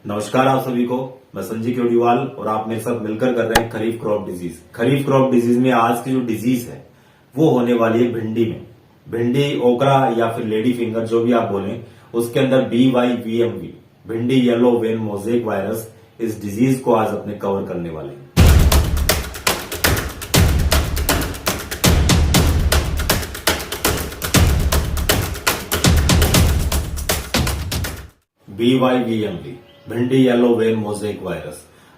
नमस्कार आप सभी को। मैं संजीव केवड़ीवाल और आप मेरे साथ मिलकर कर रहे हैं खरीफ क्रॉप डिजीज। खरीफ क्रॉप डिजीज में आज की जो डिजीज है वो होने वाली है भिंडी में। भिंडी ओकरा या फिर लेडी फिंगर जो भी आप बोलें, उसके अंदर BYVMV भिंडी येलो वेन मोजेक वायरस, इस डिजीज को आज अपने कवर करने वाले हैं। BYVMV भिंडी येलो वेन मोजेक वायरस,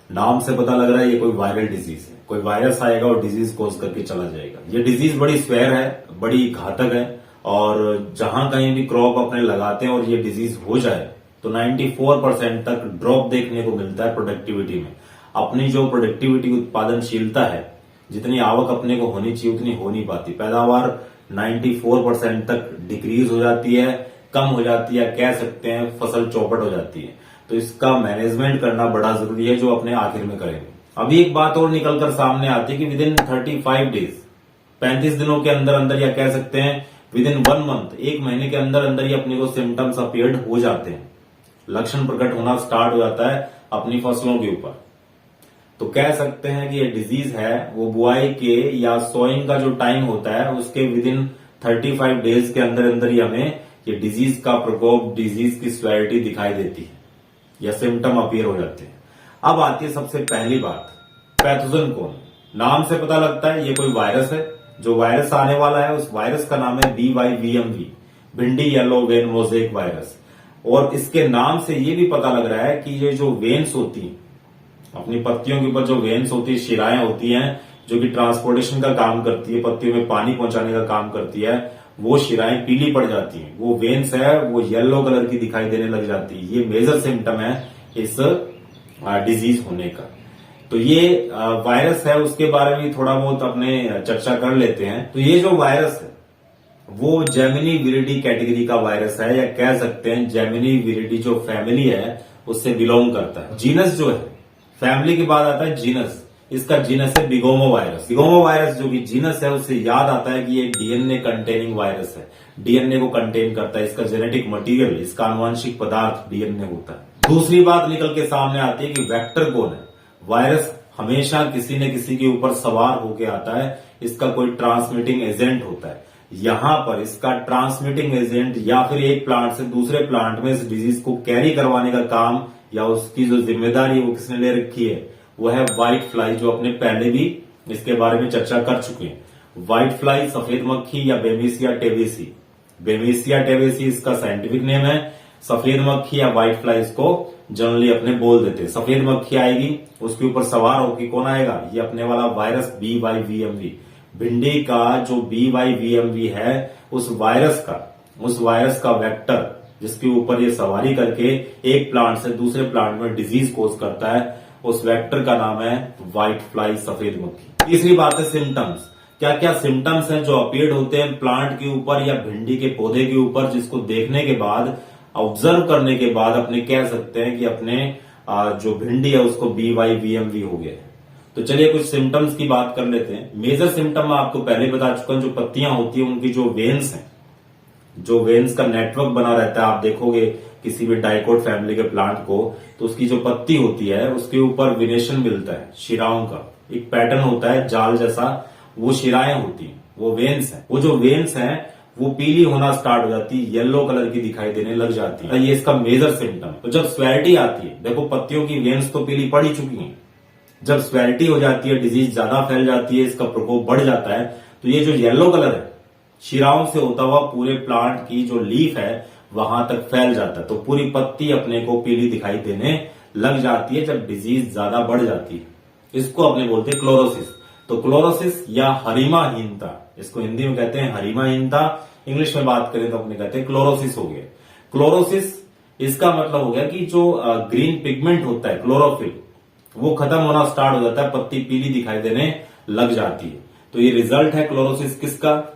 नाम से पता लग रहा है ये कोई वायरल डिजीज है। कोई वायरस आएगा और डिजीज कोज करके चला जाएगा। ये डिजीज बड़ी स्वेयर है, बड़ी घातक है और जहां कहीं भी क्रॉप अपने लगाते हैं और ये डिजीज हो जाए तो 94% तक ड्रॉप देखने को मिलता है प्रोडक्टिविटी में। अपनी जो प्रोडक्टिविटी उत्पादनशीलता है, जितनी आवक अपने को होनी चाहिए उतनी हो नहीं पाती। पैदावार 94% तक डिक्रीज हो जाती है, कम हो जाती है, कह सकते हैं फसल चौपट हो जाती है। तो इसका मैनेजमेंट करना बड़ा जरूरी है, जो अपने आखिर में करेंगे। अभी एक बात और निकलकर सामने आती है कि विद इन 35 डेज, 35 दिनों के अंदर अंदर, या कह सकते हैं विद इन 1 मंथ, एक महीने के अंदर अंदर ही अपने को सिम्टम्स अपीयर्ड हो जाते हैं, लक्षण प्रकट होना स्टार्ट हो जाता है अपनी फसलों के ऊपर। तो कह सकते हैं कि ये डिजीज है वो बुआई के या सोइंग का जो टाइम होता है उसके विद इन 35 डेज के अंदर अंदर ही हमें ये डिजीज का प्रकोप, डिजीज की सिवियरिटी दिखाई देती है या सिम्टम अपीयर हो जाते हैं। अब आती है सबसे पहली बात, पैथोजन कौन। नाम से पता लगता है ये कोई वायरस है। जो वायरस आने वाला है उस वायरस का नाम है BYVMV भिंडी येलो वेन मोजेक वायरस। और इसके नाम से ये भी पता लग रहा है कि ये जो वेन्स होती हैं, अपनी पत्तियों के ऊपर जो वेन्स होती है, शिराएं होती हैं जो कि ट्रांसपोर्टेशन का काम करती है, पत्तियों में पानी पहुंचाने का काम करती है, वो शिराएं पीली पड़ जाती हैं। वो वेन्स है वो येलो कलर की दिखाई देने लग जाती है। ये मेजर सिम्टम है इस डिजीज होने का। तो ये वायरस है, उसके बारे में थोड़ा बहुत अपने चर्चा कर लेते हैं। तो ये जो वायरस है वो जेमिनी विरिडी कैटेगरी का वायरस है, या कह सकते हैं जेमिनी विरिडी जो फैमिली है उससे बिलोंग करता है। जीनस जो है, फैमिली के बाद आता है जीनस, इसका जीनस है बिगोमो वायरस। बिगोमो वायरस जो कि जीनस है उससे याद आता है कि ये डीएनए कंटेनिंग वायरस है, डीएनए को कंटेन करता है। इसका जेनेटिक मटेरियल, इसका आनुवंशिक पदार्थ डीएनए होता है। दूसरी बात निकल के सामने आती है कि वेक्टर कौन है। वायरस हमेशा किसी न किसी के ऊपर सवार होके आता है, इसका कोई ट्रांसमिटिंग एजेंट होता है। यहां पर इसका ट्रांसमिटिंग एजेंट या फिर एक प्लांट से दूसरे प्लांट में इस डिजीज को कैरी करवाने का काम या उसकी जो जिम्मेदारी वो किसने ले रखी है, वो है व्हाइट फ्लाई, जो अपने पहले भी इसके बारे में चर्चा कर चुके हैं। व्हाइट फ्लाई, सफेद मक्खी या बेमिसिया टेबेसी। बेमिसिया टेबेसी इसका साइंटिफिक नेम है। सफेद मक्खी या व्हाइट फ्लाई इसको जनरली अपने बोल देते हैं। सफेद मक्खी आएगी, उसके ऊपर सवार होगी कौन आएगा, ये अपने वाला वायरस BYVMV। भिंडी का जो BYVMV है उस वायरस का वेक्टर, जिसके ऊपर ये सवारी करके एक प्लांट से दूसरे प्लांट में डिजीज कोज करता है, उस वेक्टर का नाम है व्हाइट फ्लाई, सफेद मक्खी। तीसरी बात है सिम्टम्स। क्या क्या सिम्टम्स हैं जो अपीयर्ड होते हैं प्लांट के ऊपर या भिंडी के पौधे के ऊपर, जिसको देखने के बाद, ऑब्जर्व करने के बाद अपने कह सकते हैं कि अपने जो भिंडी है उसको BYVMV हो गया है। तो चलिए कुछ सिम्टम्स की बात कर लेते हैं। मेजर सिम्टम मैं आपको पहले बता चुका हूं, जो पत्तियां होती है उनकी जो वेन्स हैं, जो वेन्स का नेटवर्क बना रहता है। आप देखोगे किसी भी डाइकोट फैमिली के प्लांट को, तो उसकी जो पत्ती होती है उसके ऊपर विनेशन मिलता है, शिराओं का एक पैटर्न होता है जाल जैसा, वो शिराएं होती हैं, वो वेन्स हैं। वो जो वेन्स हैं वो पीली होना स्टार्ट हो जाती है, येलो कलर की दिखाई देने लग जाती है। ये इसका मेजर सिम्टम। तो जब स्वेरिटी आती है, देखो पत्तियों की वेन्स तो पीली पड़ ही चुकी हैं, जब स्वेरिटी हो जाती है, डिजीज ज्यादा फैल जाती है, इसका प्रकोप बढ़ जाता है, तो ये जो येलो कलर है शिराओं से होता हुआ पूरे प्लांट की जो लीफ है वहां तक फैल जाता है। तो पूरी पत्ती अपने को पीली दिखाई देने लग जाती है जब डिजीज ज्यादा बढ़ जाती है। इसको अपने बोलते हैं क्लोरोसिस। तो क्लोरोसिस या हरिमाहीनता, इसको हिंदी में कहते हैं हरिमाहीनता, इंग्लिश में बात करें तो अपने कहते हैं क्लोरोसिस हो गया। क्लोरोसिस इसका मतलब हो गया कि जो ग्रीन पिगमेंट होता है, क्लोरोफिल, वो खत्म होना स्टार्ट हो जाता है, पत्ती पीली दिखाई देने लग जाती है। तो ये रिजल्ट है क्लोरोसिस किसका,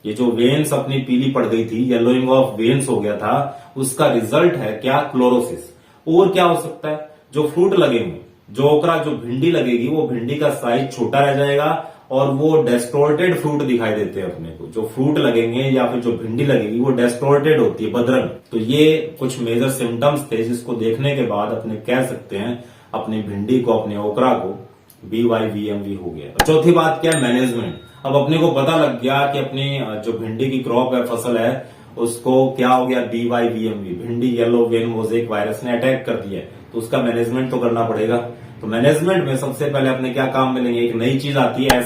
ये जो वेन्स अपनी पीली पड़ गई थी, येलोइंग ऑफ वेन्स हो गया था, उसका रिजल्ट है क्या, क्लोरोसिस। और क्या हो सकता है, जो फ्रूट लगेंगे, जो ओकरा जो भिंडी लगेगी, वो भिंडी का साइज छोटा रह जाएगा और वो डिस्टॉर्टेड फ्रूट दिखाई देते हैं अपने को। जो फ्रूट लगेंगे या फिर जो भिंडी लगेगी वो डिस्टॉर्टेड होती है, बदरंग। तो ये कुछ मेजर सिम्टम्स थे जिसको देखने के बाद अपने कह सकते हैं अपनी भिंडी को, अपने ओकरा को BYVMV हो गया। चौथी बात क्या है, मैनेजमेंट। अब अपने को पता लग गया कि अपनी जो भिंडी की क्रॉप है, फसल है, उसको क्या हो गया, BYVMV, भिंडी येलो वेन मोजेक वायरस ने अटैक कर दिया है। तो उसका मैनेजमेंट तो करना पड़ेगा। तो मैनेजमेंट में सबसे पहले अपने क्या काम मिलेंगे, एक नई चीज आती है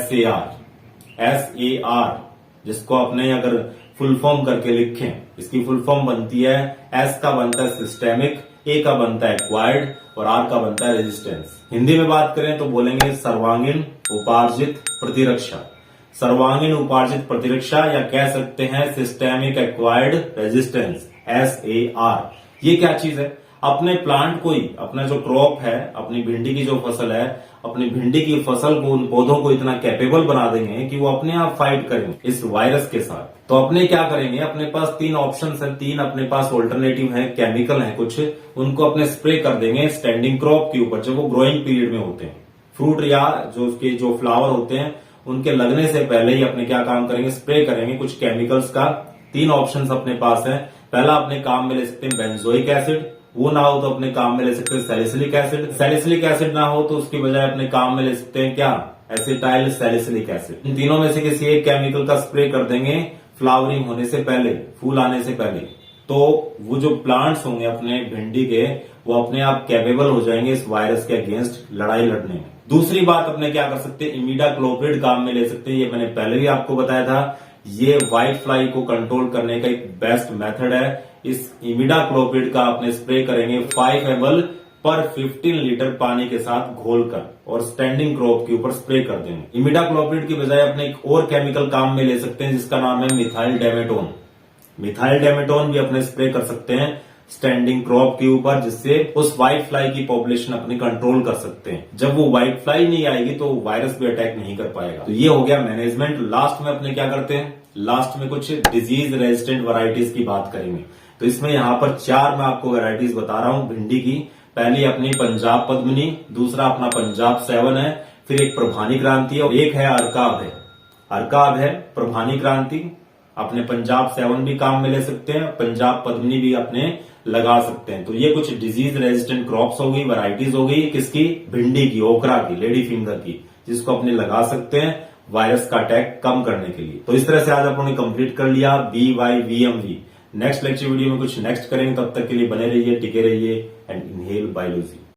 SAR, जिसको अपने अगर फुल फॉर्म करके लिखें, इसकी फुल फॉर्म बनती है, S का बनता है सिस्टेमिक, A का बनता है एक्वायर्ड और R का बनता है रेजिस्टेंस। हिंदी में बात करें तो बोलेंगे सर्वांगीण उपार्जित प्रतिरक्षा। सर्वांगीण उपार्जित प्रतिरक्षा, या कह सकते हैं सिस्टेमिक एक्वायर्ड रेजिस्टेंस, SAR। ये क्या चीज है, अपने प्लांट को ही, अपना जो क्रॉप है, अपनी भिंडी की जो फसल है, अपनी भिंडी की फसल को, उन पौधों को इतना कैपेबल बना देंगे कि वो अपने आप फाइट करेंगे इस वायरस के साथ। तो अपने क्या करेंगे, अपने पास 3 ऑप्शन है, 3 अपने पास ऑल्टरनेटिव है, केमिकल है कुछ, उनको अपने स्प्रे कर देंगे स्टैंडिंग क्रॉप के ऊपर, जब वो ग्रोइंग पीरियड में होते हैं। फ्रूट या जो उसके जो फ्लावर होते हैं उनके लगने से पहले ही अपने क्या काम करेंगे, स्प्रे करेंगे कुछ केमिकल्स का। 3 ऑप्शन अपने पास है। पहला अपने काम में ले सकते हैं बेंजोइक एसिड, वो ना हो तो अपने काम में ले सकते हैं सैलिसिलिक एसिड, सैलिसिलिक एसिड ना हो तो उसकी बजाय अपने काम में ले सकते हैं क्या, एसिटाइल सैलिसिलिक एसिड। इन तीनों में से किसी एक केमिकल का स्प्रे कर देंगे फ्लावरिंग होने से पहले, फूल आने से पहले। तो वो जो प्लांट्स होंगे अपने भिंडी के, वो अपने आप कैपेबल हो जाएंगे इस वायरस के अगेंस्ट लड़ाई लड़ने में। दूसरी बात अपने क्या कर सकते हैं, इमिडाक्लोप्रिड काम में ले सकते हैं। ये मैंने पहले भी आपको बताया था, ये व्हाइट फ्लाई को कंट्रोल करने का एक बेस्ट मेथड है। इस इमिडाक्लोप्रिड का अपने स्प्रे करेंगे 5 ml पर 15 लीटर पानी के साथ घोलकर और स्टैंडिंग क्रॉप के ऊपर स्प्रे कर देंगे। इमिडाक्लोप्रिड की बजाय अपने एक और केमिकल काम में ले सकते हैं जिसका नाम है मिथाइल डेमेटोन। मिथाइल डेमेटोन भी अपने स्प्रे कर सकते हैं स्टैंडिंग क्रॉप के ऊपर, जिससे उस व्हाइट फ्लाई की पॉपुलेशन अपने कंट्रोल कर सकते हैं। जब वो व्हाइट फ्लाई नहीं आएगी तो वायरस भी अटैक नहीं कर पाएगा। तो ये हो गया मैनेजमेंट। लास्ट में अपने क्या करते हैं, लास्ट में कुछ डिजीज रेजिस्टेंट वैरायटीज की बात करेंगे। तो इसमें यहाँ पर 4 मैं आपको वैरायटीज बता रहा हूँ भिंडी की। पहली अपनी पंजाब पद्मिनी, दूसरा अपना पंजाब 7 है, फिर एक प्रभानी क्रांति है और एक है अर्काब है। अर्काब है, प्रभानी क्रांति, अपने पंजाब 7 भी काम में ले सकते हैं, पंजाब पद्मिनी भी अपने लगा सकते हैं। तो ये कुछ डिजीज रेजिस्टेंट क्रॉप्स हो गई, वैरायटीज हो गई, किसकी, भिंडी की, ओकरा की, लेडी फिंगर की, जिसको अपने लगा सकते हैं वायरस का अटैक कम करने के लिए। तो इस तरह से आज अपने कंप्लीट कर लिया BYVMV। नेक्स्ट लेक्चर वीडियो में कुछ नेक्स्ट करेंगे, तब तक के लिए बने रहिए, टिके रहिए एंड इनहेल बायोलॉजी।